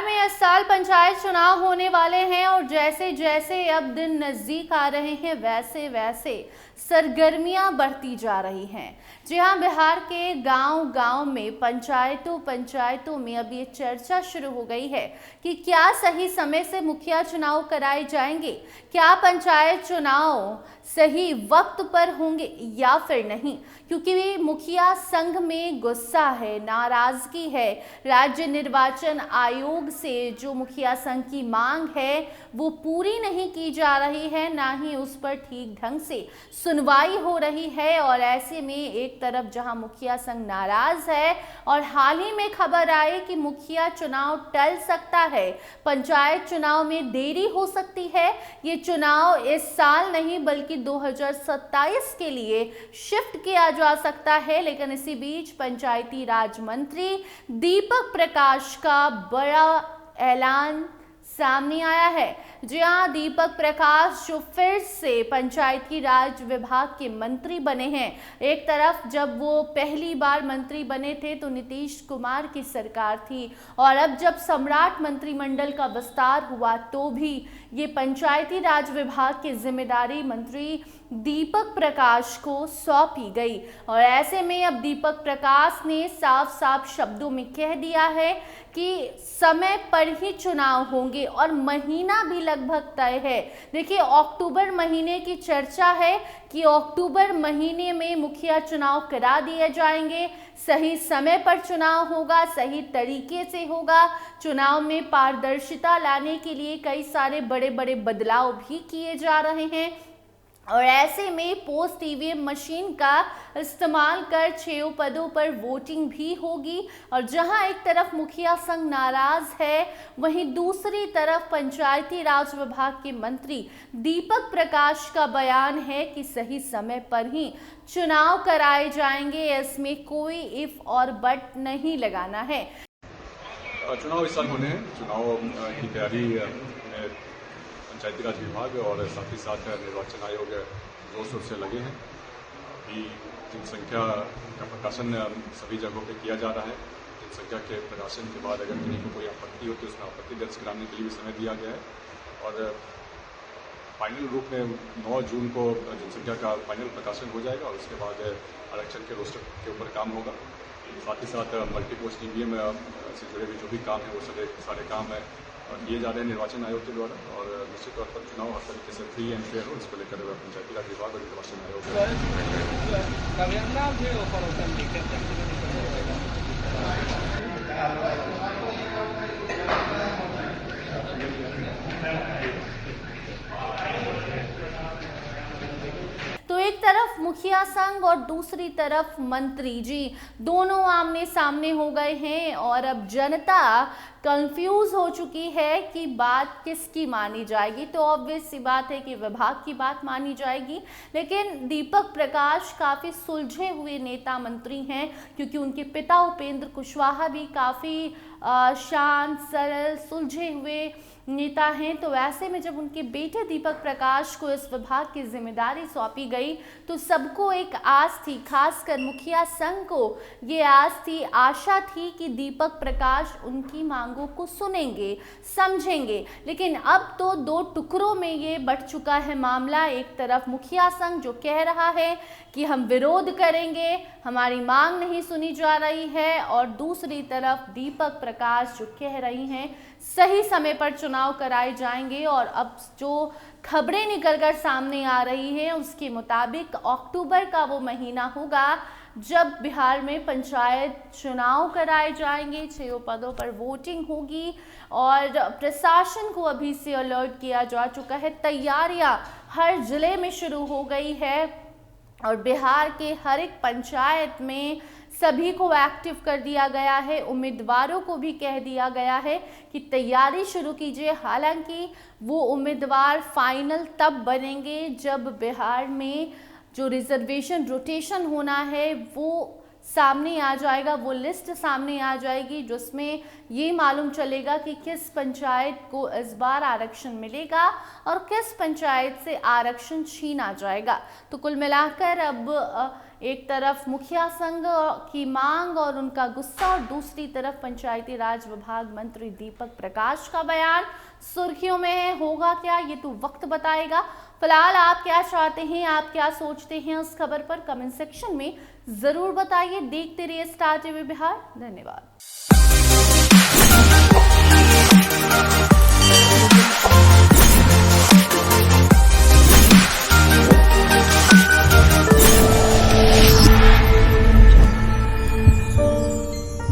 बिहार में इस साल पंचायत चुनाव होने वाले हैं और जैसे जैसे अब दिन नजदीक आ रहे हैं वैसे वैसे सरगर्मियां बढ़ती जा रही हैं। जी हाँ, बिहार के गांव-गांव में पंचायतों में अब ये चर्चा शुरू हो गई है कि क्या सही समय से मुखिया चुनाव कराए जाएंगे, क्या पंचायत चुनाव सही वक्त पर होंगे या फिर नहीं, क्योंकि मुखिया संघ में गुस्सा है, नाराजगी है। राज्य निर्वाचन आयोग से जो मुखिया संघ की मांग है वो पूरी नहीं की जा रही है, ना ही उस पर ठीक ढंग से सुनवाई हो रही है। और ऐसे में एक तरफ जहां मुखिया संघ नाराज है और हाल ही में खबर आई कि मुखिया चुनाव टल सकता है, पंचायत चुनाव में देरी हो सकती है, ये चुनाव इस साल नहीं बल्कि 2027 के लिए शिफ्ट किया जा सकता है। लेकिन इसी बीच पंचायती राज मंत्री दीपक प्रकाश का बड़ा ऐलान सामने आया है। जी हाँ, दीपक प्रकाश जो फिर से पंचायती राज विभाग के मंत्री बने हैं। एक तरफ जब वो पहली बार मंत्री बने थे तो नीतीश कुमार की सरकार थी और अब जब सम्राट मंत्रिमंडल का विस्तार हुआ तो भी ये पंचायती राज विभाग की जिम्मेदारी मंत्री दीपक प्रकाश को सौंपी गई। और ऐसे में अब दीपक प्रकाश ने साफ साफ शब्दों में कह दिया है कि समय पर ही चुनाव होंगे और महीना भी लगभग तय है। देखिए, अक्टूबर महीने की चर्चा है कि अक्टूबर महीने में मुखिया चुनाव करा दिए जाएंगे, सही समय पर चुनाव होगा, सही तरीके से होगा। चुनाव में पारदर्शिता लाने के लिए कई सारे बड़े बड़े बदलाव भी किए जा रहे हैं और ऐसे में पोस्ट ईवीएम मशीन का इस्तेमाल कर 6 पदों पर वोटिंग भी होगी। और जहां एक तरफ मुखिया संघ नाराज है, वहीं दूसरी तरफ पंचायती राज विभाग के मंत्री दीपक प्रकाश का बयान है कि सही समय पर ही चुनाव कराए जाएंगे, इसमें कोई इफ और बट नहीं लगाना है। चुनाव इस साल होने हैं। चुनाव की तैयारी पंचायती राज विभाग और साथ ही साथ निर्वाचन आयोग जोर शोर से लगे हैं। अभी जनसंख्या का प्रकाशन सभी जगहों पे किया जा रहा है। जनसंख्या के प्रकाशन के बाद अगर किसी को कोई आपत्ति हो तो उसमें आपत्ति दर्ज कराने के लिए भी समय दिया गया है और फाइनल रूप में 9 जून को जनसंख्या का फाइनल प्रकाशन हो जाएगा और उसके बाद आरक्षण के रोस्टर के ऊपर काम होगा। साथ ही साथ मल्टीपोस्ट ईवीएम से जुड़े हुए जो भी काम है वो सारे काम है किए जा रहे हैं निर्वाचन आयोग के द्वारा और निश्चित तौर पर चुनाव हर तरीके से फ्री एंड फेयर हो, इसको लेकर पंचायती राज विभाग और निर्वाचन आयोग तो एक तरफ मुखिया संघ और दूसरी तरफ मंत्री जी दोनों आमने सामने हो गए हैं और अब जनता कंफ्यूज हो चुकी है कि बात किसकी मानी जाएगी। तो ऑब्वियस सी बात है कि विभाग की बात मानी जाएगी, लेकिन दीपक प्रकाश काफ़ी सुलझे हुए नेता मंत्री हैं क्योंकि उनके पिता उपेंद्र कुशवाहा भी काफ़ी शांत सरल सुलझे हुए नेता हैं। तो ऐसे में जब उनके बेटे दीपक प्रकाश को इस विभाग की जिम्मेदारी सौंपी गई तो सबको एक आस थी, खासकर मुखिया संघ को ये आस थी, आशा थी कि दीपक प्रकाश उनकी मांगों को सुनेंगे, समझेंगे। लेकिन अब तो 2 टुकड़ों में ये बढ़ चुका है मामला। एक तरफ मुखिया संघ जो कह रहा है कि हम विरोध करेंगे, हमारी मांग नहीं सुनी जा रही है, और दूसरी तरफ दीपक प्रकाश जो कह रही हैं सही समय पर चुनाव कराए जाएंगे। और अब जो खबरें निकलकर सामने आ रही हैं उसके मुताबिक अक्टूबर का वो महीना होगा जब बिहार में पंचायत चुनाव कराए जाएंगे, 6 पदों पर वोटिंग होगी और प्रशासन को अभी से अलर्ट किया जा चुका है। तैयारियां हर जिले में शुरू हो गई है और बिहार के हर एक पंचायत में सभी को एक्टिव कर दिया गया है, उम्मीदवारों को भी कह दिया गया है कि तैयारी शुरू कीजिए। हालांकि वो उम्मीदवार फाइनल तब बनेंगे जब बिहार में जो रिजर्वेशन रोटेशन होना है वो सामने आ जाएगा, वो लिस्ट सामने आ जाएगी जिसमें ये मालूम चलेगा कि किस पंचायत को इस बार आरक्षण मिलेगा और किस पंचायत से आरक्षण छीना जाएगा। तो कुल मिलाकर अब एक तरफ मुखिया संघ की मांग और उनका गुस्सा और दूसरी तरफ पंचायती राज विभाग मंत्री दीपक प्रकाश का बयान सुर्खियों में है। होगा क्या ये तो वक्त बताएगा। फिलहाल आप क्या चाहते हैं, आप क्या सोचते हैं उस खबर पर कमेंट सेक्शन में जरूर बताइए। देखते रहिए स्टार टीवी बिहार। धन्यवाद।